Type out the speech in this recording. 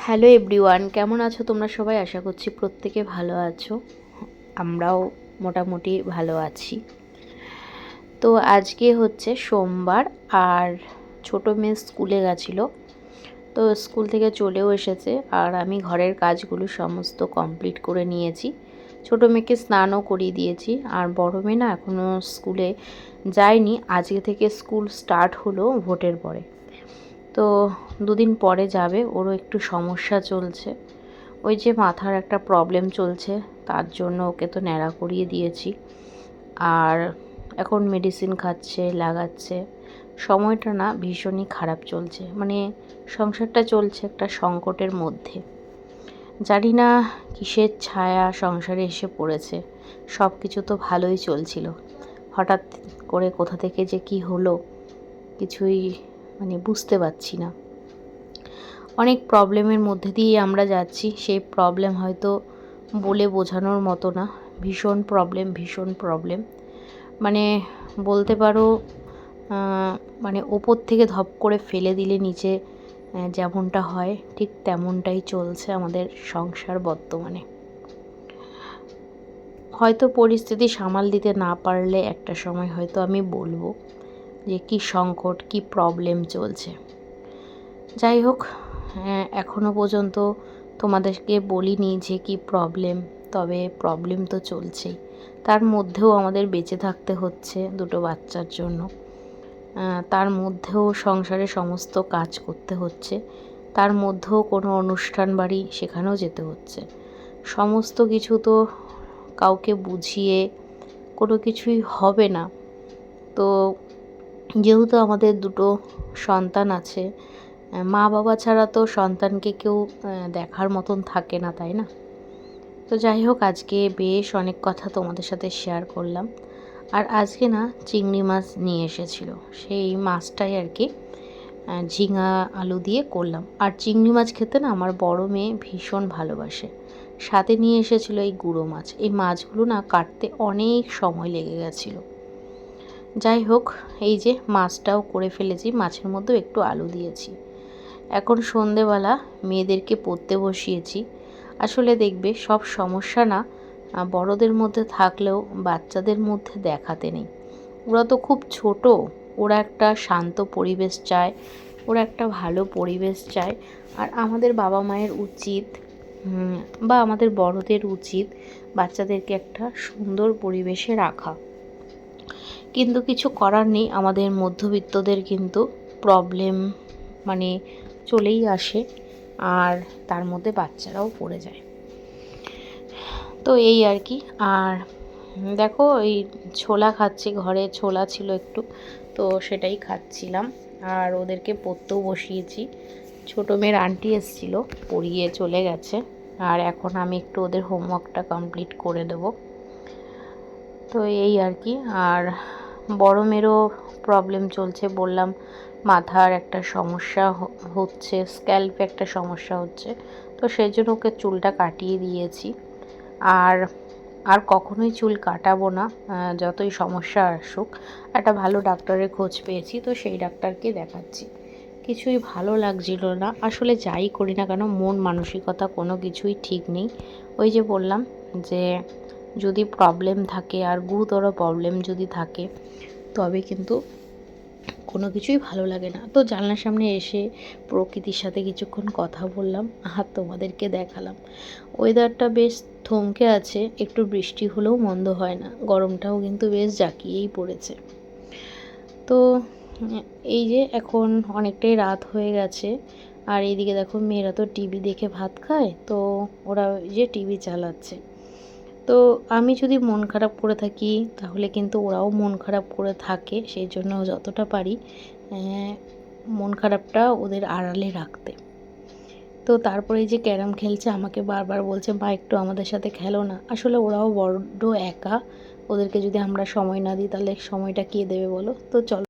Hello everyone, কেমন আছো তোমরা সবাই? আশা করছি প্রত্যেকে ভালো আছো। আমরাও মোটামুটি ভালো আছি। তো আজকে হচ্ছে সোমবার, আর ছোটো মেয়ে স্কুলে গেছিলো, তো স্কুল থেকে চলেও এসেছে। আর আমি ঘরের কাজগুলো সমস্ত কমপ্লিট করে নিয়েছি। ছোটো মেয়েকে স্নানও করিয়ে দিয়েছি। আর বড় মেয়ে না এখনও স্কুলে যায়নি, আজকে থেকে স্কুল স্টার্ট হলো ভোটের পরে। তো দুদিন পরে যাবে, ওরও একটু সমস্যা চলছে, ওই যে মাথার একটা প্রবলেম চলছে, তার জন্য ওকে তো ন্যাড়া করিয়ে দিয়েছি। আর এখন মেডিসিন খাচ্ছে, লাগাচ্ছে। সময়টা না ভীষণই খারাপ চলছে, মানে সংসারটা চলছে একটা সংকটের মধ্যে। জানি না কিসের ছায়া সংসারে এসে পড়েছে। সব কিছু তো ভালোই চলছিল, হঠাৎ করে কোথা থেকে যে কি হলো কিছুই বুঝতে পারছি না। অনেক প্রবলেমের মধ্যে দিয়ে আমরা যাচ্ছি, সেই প্রবলেম হয়তো বলে বোঝানোর মতো না। ভীষণ প্রবলেম, বলতে পারো ওপর থেকে ধপ করে ফেলে দিলে নিচে যেমনটা হয় ঠিক তেমনটাই চলছে আমাদের সংসার বর্তমানে। হয়তো পরিস্থিতি সামাল দিতে না পারলে একটা সময় হয়তো আমি বলবো যে কি সংকট, কি প্রবলেম চলছে। যাই হোক, এখনও পর্যন্ত তোমাদেরকে বলিনি যে কি প্রবলেম, তবে প্রবলেম তো চলছেই। তার মধ্যেও আমাদের বেঁচে থাকতে হচ্ছে দুটো বাচ্চার জন্য। তার মধ্যেও সংসারে সমস্ত কাজ করতে হচ্ছে, তার মধ্যেও কোনো অনুষ্ঠান বাড়ি সেখানেও যেতে হচ্ছে। সমস্ত কিছু তো কাউকে বুঝিয়ে কোনো কিছুই হবে না। তো যেহেতু আমাদের দুটো সন্তান আছে, মা বাবা ছাড়া তো সন্তানকে কেউ দেখার মতন থাকে না, তাই না? তো যাই হোক, আজকে বেশ অনেক কথা তোমাদের সাথে শেয়ার করলাম। আর আজকে না চিংড়ি মাছ নিয়ে এসেছিলো, সেই মাছটাই আর কি ঝিঙা আলু দিয়ে করলাম। আর চিংড়ি মাছ খেতে না আমার বড় মেয়ে ভীষণ ভালোবাসে। সাথে নিয়ে এসেছিলো এই গুঁড়ো মাছ। এই মাছগুলো না কাটতে অনেক সময় লেগে গেছিলো। যাই হোক, এই যে মাছটাও করে ফেলেছি, মাছের মধ্যেও একটু আলু দিয়েছি। এখন সন্ধেবেলা মেয়েদেরকে পড়তে বসিয়েছি। আসলে দেখবে সব সমস্যা না বড়দের মধ্যে থাকলেও বাচ্চাদের মধ্যে দেখাতে নেই। ওরা তো খুব ছোট, ওরা একটা শান্ত পরিবেশ চায়, ওরা একটা ভালো পরিবেশ চায়। আর আমাদের বাবা মায়ের উচিত বা আমাদের বড়দের উচিত বাচ্চাদেরকে একটা সুন্দর পরিবেশে রাখা। কিন্তু কিছু করার নেই, আমাদের মধ্যবিত্তদের কিন্তু প্রবলেম চলেই আসে, আর তার মধ্যে বাচ্চারাও পড়ে যায়। তো এই আর কি। আর দেখো, এই ছোলা খাচ্ছি, ঘরে ছোলা ছিল একটু, তো সেটাই খাচ্ছিলাম। আর ওদেরকে পড়তেও বসিয়েছি। ছোটো মেয়ের আন্টি এসেছিলো, পড়িয়ে চলে গেছে। আর এখন আমি একটু ওদের হোমওয়ার্কটা কমপ্লিট করে দেবো। তো এই আর কি। আর বড় মেয়েরও প্রবলেম চলছে, বললাম মাথার একটা সমস্যা হচ্ছে, স্ক্যাল্পে একটা সমস্যা হচ্ছে, তো সেই জন্য ওকে চুলটা কাটিয়ে দিয়েছি। আর আর কখনোই চুল কাটাবো না, যতই সমস্যা আসুক। একটা ভালো ডাক্তারের খোঁজ পেয়েছি, তো সেই ডাক্তারকে দেখাচ্ছি। কিছুই ভালো লাগছিল না। আসলে যাই করি না কেন, মন মানসিকতা কোনো কিছুই ঠিক নেই। ওই যে বললাম যে যদি প্রবলেম থাকে, আর গুরুতর প্রবলেম যদি থাকে, তবে কিন্তু কোনো কিছুই ভালো লাগে না। তো জানলার সামনে এসে প্রকৃতির সাথে কিছুক্ষণ কথা বললাম, আর তোমাদেরকে দেখালাম। ওয়েদারটা বেশ থমকে আছে, একটু বৃষ্টি হলেও মন্দ হয় না, গরমটাও কিন্তু বেশ জাঁকিয়েই পড়েছে। তো এই যে এখন অনেকটাই রাত হয়ে গেছে। আর এইদিকে দেখো, মেয়েরা তো টিভি দেখে ভাত খায়, তো ওরা যে টিভি চালাচ্ছে। তো আমি যদি মন খারাপ করে থাকি, তাহলে কিন্তু ওরাও মন খারাপ করে থাকে। সেই জন্য যতটা পারি মন খারাপটা ওদের আড়ালে রাখতে। তো তারপরে যে ক্যারাম খেলছে, আমাকে বারবার বলছে, মা একটু আমাদের সাথে খেলো না। আসলে ওরাও বড্ড একা, ওদেরকে যদি আমরা সময় না দিই তাহলে সময়টা কে দেবে বলো? তো চলো।